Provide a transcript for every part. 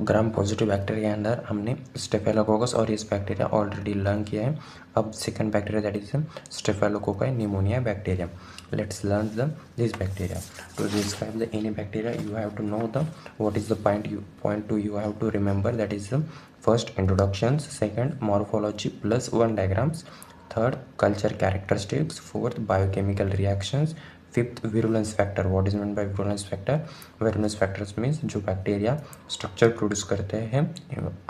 ग्राम positive bacteria के अंदर हमने स्टेफिलोकोकस और इस बैक्टीरिया ऑलरेडी लर्न किया है। अब second bacteria that is staphylococci pneumonia bacteria. Let's learn this bacteria. To describe the any bacteria you have to know the what is the point you have to remember, that is the first introductions, second morphology plus 1 diagrams, third culture characteristics, fourth biochemical reactions, fifth virulence factor. What is meant by virulence factor? Virulence factors means जो bacteria structure produce करते हैं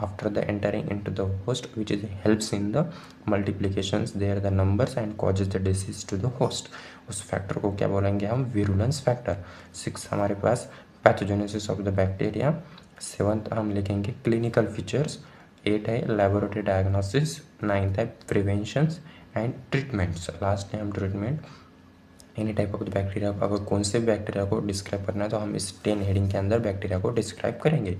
after the entering into the host which is helps in the multiplications there the numbers and causes the disease to the host. उस factor को क्या बोलेंगे हम? Virulence factor. 6 हमारे पास pathogenesis of the bacteria. 7th हम लिखेंगे क्लिनिकल फीचर्स। 8 है लेबोरेटरी डायग्नोसिस। 9th है प्रिवेंशंस एंड ट्रीटमेंट्स। लास्ट है हम treatment any type of the bacteria. अगर कौन से बैक्टीरिया को डिस्क्राइब करना है तो हम इस 10 हेडिंग के अंदर बैक्टीरिया को डिस्क्राइब करेंगे।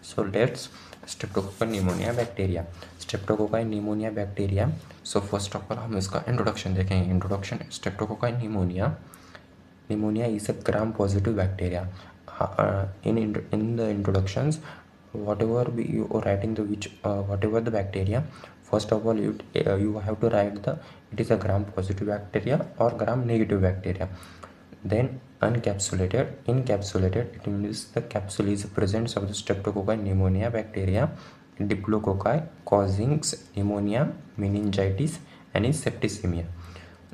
So let's Streptococcus pneumonia bacteria. Streptococci pneumonia bacteria. So first of all हम इसका इंट्रोडक्शन देखेंगे। Introduction streptococci pneumonia. Pneumonia is a gram-positive bacteria. In the introductions, whatever you are writing whatever the bacteria, first of all you have to write it is a gram-positive bacteria or gram-negative bacteria. Then encapsulated it means the capsule is the presence of the Streptococci pneumonia bacteria, Diplococci causing pneumonia, meningitis and septicemia.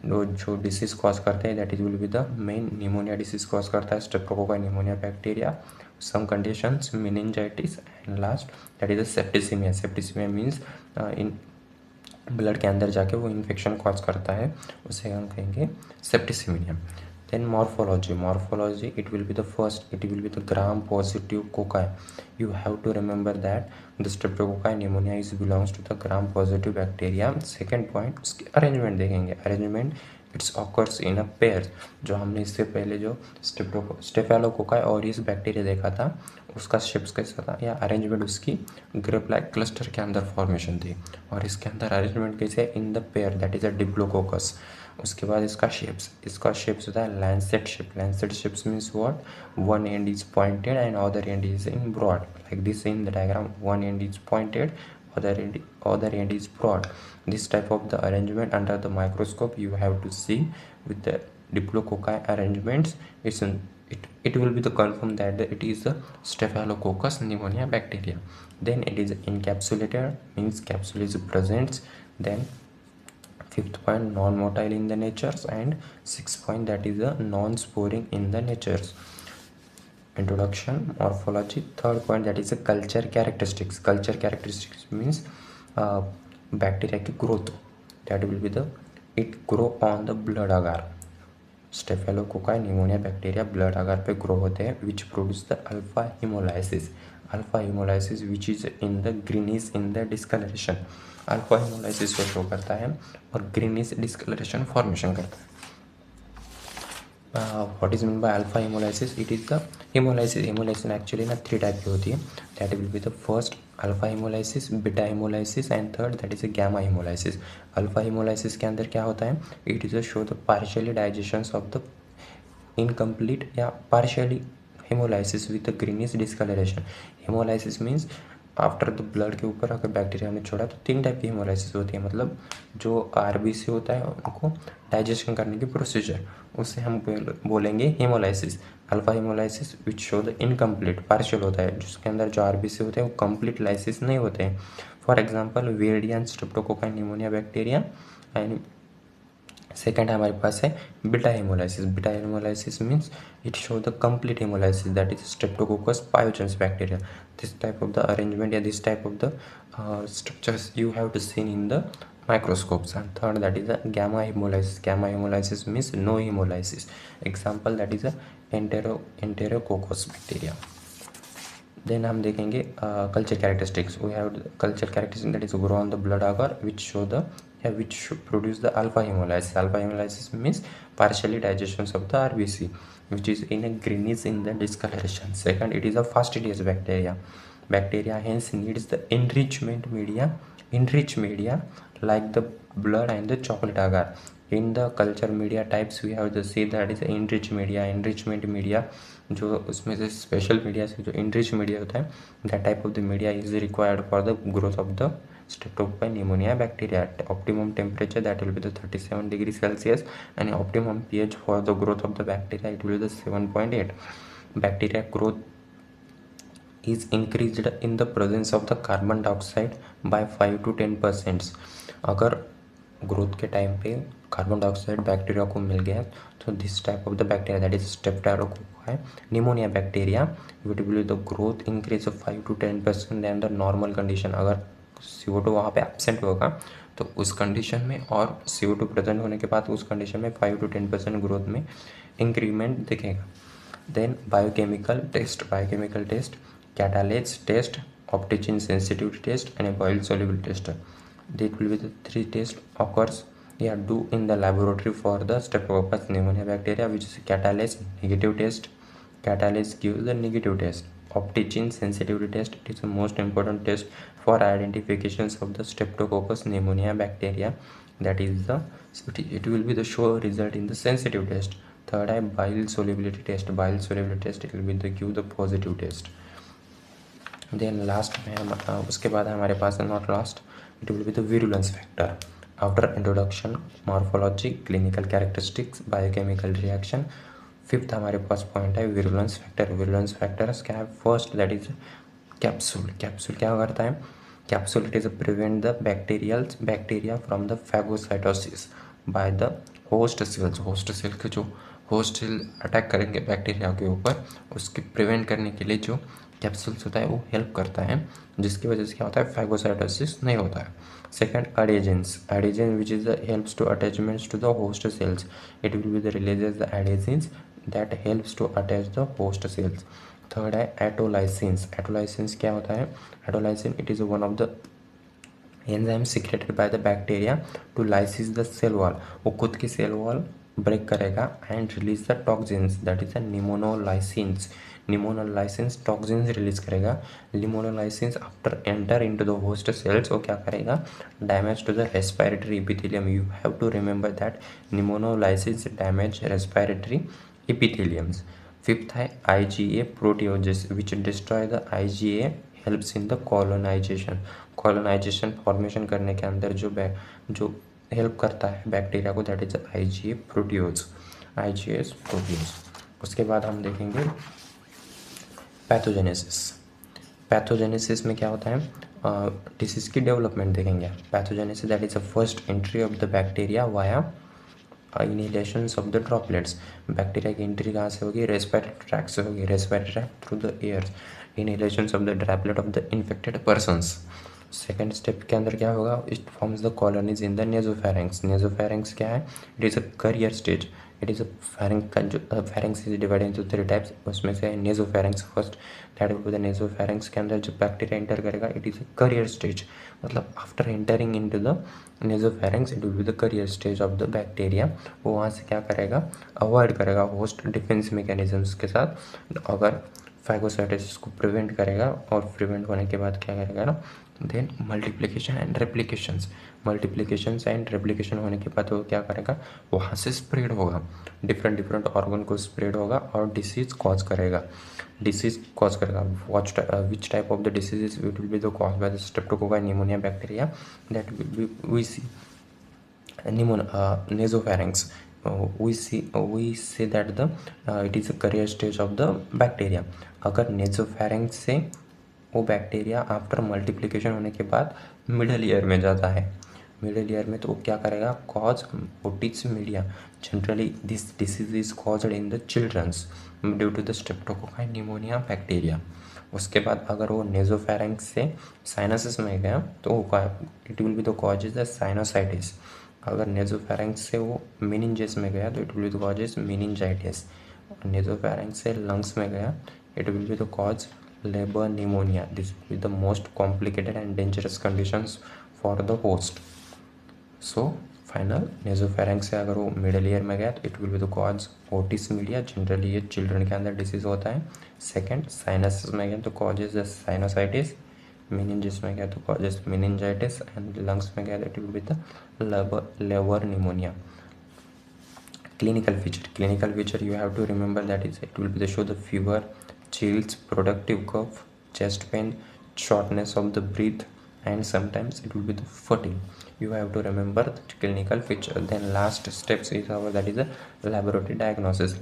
जो disease cause करते हैं that is will be the main pneumonia disease cause करता है streptococci pneumonia bacteria. Some conditions meningitis and last that is the septicemia. Septicemia means in blood के अंदर जाके वो infection cause करता है, उसे हम कहेंगे septicaemia. Then morphology it will be the gram positive cocci. You have to remember that the streptococci pneumonia belongs to the gram positive bacteria. Second point उसकी अरेंजमेंट देखेंगे। Arrangement it's occurs in a pair. जो हमने इससे पहले जो स्टेफिलोकोकाई और इस bacteria देखा था उसका शेप्स कैसा था या अरेंजमेंट उसकी ग्रेप लाइक क्लस्टर के अंदर फॉर्मेशन थी, और इसके अंदर अरेंजमेंट कैसे? In the pair that is a diplococcus. उसके बाद इसका शेप्स होता है lancet shape. Lancet shapes means what? One end is pointed and other end is in broad, like this in the diagram. One end is pointed, other end is broad. This type of the arrangement under the microscope you have to see with the diplococci arrangements. It will be the confirm that it is the Staphylococcus pneumonia bacteria. Then it is encapsulated, means capsule is present. Then 5th point non-motile in the natures, and 6th point that is the non-sporing in the natures. Introduction, morphology. 3rd point that is a culture characteristics. Culture characteristics means bacteria की growth, that will be the it grow on the blood agar. Staphylococci pneumonia bacteria blood agar पे grow होते हैं which produce the alpha hemolysis. Alpha hemolysis which is in the greenish in the discoloration. Alpha hemolysis को show करता है और greenish discoloration formation करता है। what is meant by alpha hemolysis? It is the hemolysis actually ना 3 type की होती है। that will be the first alpha hemolysis, beta hemolysis and third that is a gamma hemolysis. alpha hemolysis के अंदर क्या होता है? it is a show the partially digestions of the incomplete या partially hemolysis with the greenish discoloration. hemolysis means after the blood के ऊपर अगर bacteria हमने छोड़ा तो 3 टाइप की हेमोलाइसिस होती है, मतलब जो आरबीसी होता है उनको डाइजेशन करने की प्रोसीजर, उससे हम बोलेंगे hemolysis. Alpha hemolysis which show the incomplete, partial होता है, जिसके अंदर जो आरबीसी होते हैं वो कंप्लीट लाइसिस नहीं होते हैं। For example viridans streptococci pneumonia bacteria. And second हमारे पास है beta hemolysis. Beta hemolysis means it show the complete hemolysis that is streptococcus pyogenes bacteria. This type of the arrangement या this type of the structures you have to see in the microscopes. And third that is a gamma hemolysis. Gamma hemolysis means no hemolysis. Example that is a enterococcus bacteria. Then हम देखेंगे culture characteristics. We have the culture characteristics that is grow on the blood agar which show the which produce the alpha hemolysis. Alpha hemolysis means partially digestions of the RBC which is in a greenish in the discoloration. Second, it is a fastidious bacteria. Bacteria hence needs the enriched media like the blood and the chocolate agar. In the culture media types we have the C that is enrich media, enrichment media, जो उसमें से special media से जो enrich media होता है, that type of the media is required for the growth of the Streptococcus pneumonia bacteria. Optimum temperature that will be the 37 degrees Celsius, and optimum pH for the growth of the bacteria it will be the 7.8. Bacteria growth is increased in the presence of the carbon dioxide by 5 to 10%. अगर growth के time पे carbon dioxide bacteria को मिल गया तो this type of the bacteria that is streptococci pneumonia bacteria will be the growth increase 5 to 10% than the normal condition. अगर CO2 वहाँ पे एब्सेंट होगा तो उस कंडीशन में, और CO2 प्रेजेंट होने के बाद उस कंडीशन में 5 to 10% ग्रोथ में इंक्रीमेंट दिखेगा. Then biochemical test, catalase test, optochin sensitivity test and boiled soluble test. That will be the 3 tests occurs do in the laboratory for the Streptococcus pneumonia bacteria, which is catalase negative test. Catalase gives the negative test. Optichin sensitivity test, it is the most important test for identifications of the Streptococcus pneumonia bacteria. That is the it will be the show result in the sensitive test. Third bile solubility test. It will be the give the positive test. Then last में हम उसके बाद हमारे पास है not last, it will be the virulence factor. After introduction morphology, clinical characteristics, biochemical reaction. Fifth हमारे पास point है विरुलेंस फैक्टर. विरुलेंस फैक्टर्स क्या है? First that is capsule. Capsule क्या करता है? Capsule it is prevent the bacteria from the phagocytosis by the host cells. Host cell के जो होस्ट सेल अटैक करेंगे बैक्टीरिया के ऊपर, उसके प्रिवेंट करने के लिए जो कैप्सूल्स होता है वो हेल्प करता है, जिसकी वजह से क्या होता है? फैगोसाइटोसिस नहीं होता है. Second adhesins which is the helps to attachments to the host cells. It will be the releases the adhesins that helps to attach the host cells. Third है एटोलाइसिन्स क्या होता है? Autolysin it is one of the enzyme secreted by the bacteria to lysis the cell wall. वो खुद की cell wall break करेगा and release the toxins that is the pneumolysins toxins release करेगा. लिमोनोलाइसिन्स after enter into the host cells वो क्या करेगा? Damage to the respiratory epithelium. You have to remember that pneumolysins damage respiratory epitheliums. Fifth है IgA proteases which destroy the IgA helps in the colonization formation करने के अंदर जो help करता है बैक्टीरिया को, दैट इज IgA प्रोटियोज. उसके बाद हम देखेंगे पैथोजेनेसिस में क्या होता है? डिसीज की डेवलपमेंट देखेंगे. Pathogenesis that is the first entry of the bacteria via inhalations of the droplets. Bacteria की एंट्री कहाँ से होगी? रेस्पिरेटरी ट्रैक्ट से होगी. Respiratory tract through the air, inhalations of the droplet of the infected persons. Second step के अंदर क्या होगा? It forms the colonies in the nasopharynx. Nasopharynx क्या है? It is a carrier stage. It is a pharynx का जो pharynx is divided into 3 types. उसमें से nasopharynx first, that will be the nasopharynx के अंदर जो बैक्टीरिया एंटर करेगा it is a carrier stage. मतलब after entering into the nasopharynx it will be the carrier stage of the bacteria. वो वहाँ से क्या करेगा? अवॉइड करेगा होस्ट डिफेंस मैकेनिज्म्स के साथ. अगर फैगोसाइटोसिस को प्रिवेंट करेगा, और प्रिवेंट होने के बाद क्या करेगा ना? देन मल्टीप्लिकेशन एंड रेप्लिकेशन होने के बाद वो क्या करेगा? वहाँ से स्प्रेड होगा, डिफरेंट ऑर्गन को स्प्रेड होगा और डिसीज कॉज करेगा. Which type of the disease it will be the cause by the streptococci pneumonia bacteria that we see nasopharynx. We say that it is a career stage of the bacteria. अगर nasopharynx से वो bacteria after multiplication होने के बाद middle ear में जाता है. Middle ear में तो वो क्या करेगा? Cause otitis media. Generally this disease is caused in the childrens due to the streptococci pneumonia bacteria. उसके बाद अगर वो नेजोफेरेंक्स से साइनसिस में गया तो it will be the cause is the sinusitis. अगर नेजोफेरेंक्स से वो मेनिंजेस में गया तो it will be the cause is meningitis. Nasopharynx से लंग्स में गया it will be the cause lobar pneumonia. This will be the most complicated and dangerous conditions for the host. So final nasopharynx से अगर वो middle ear में गया तो it will be the cause otitis media. Generally ये children के अंदर disease होता है. सेकेंड साइनसिस में गया तो cause is the sinusitis. Meninges में गया तो कॉजेस मेनिंजाइटिस. एंड लंग्स में गया तो it will be the labour pneumonia. Clinical feature you have to remember, that is it will be the show the fever, chills, productive cough, chest pain, shortness of the breath, and sometimes it will be the fatigue. You have to remember the clinical feature. Then last steps is our, that is a laboratory diagnosis.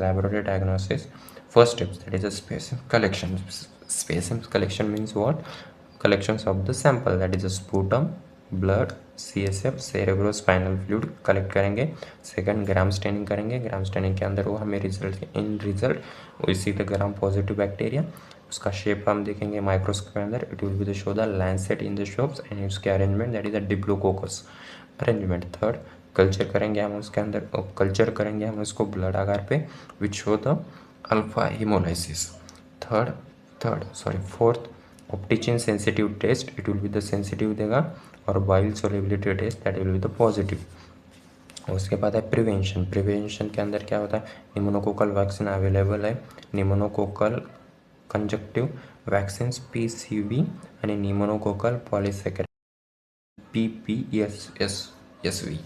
First steps, that is a specimen collection. Specimen collection means what? Collections of the sample, that is a sputum, blood, CSF, cerebrospinal fluid collect करेंगे. Second gram staining करेंगे. Gram staining के अंदर वो हमें result, इन result वो इसी the gram positive bacteria, उसका shape हम देखेंगे माइक्रोस्कोप के अंदर. It will be the show the lancet in the shops and उसके arrangement, that is a diplococcus arrangement. Third, culture करेंगे हम उसके अंदर, कल्चर करेंगे हम उसको ब्लड आकार पे, which show the alpha hemolysis. Fourth, optochin sensitive test, it will be the sensitive देगा, और bile solubility test, that will be the positive. उसके बाद है प्रिवेंशन के अंदर क्या होता है? निमोनोकोकल वैक्सीन अवेलेबल है. निमोनोकोकल कंजक्टिव वैक्सीन PCV आणि निमोनोकोकल पॉलीसॅकॅराइड PPSSV.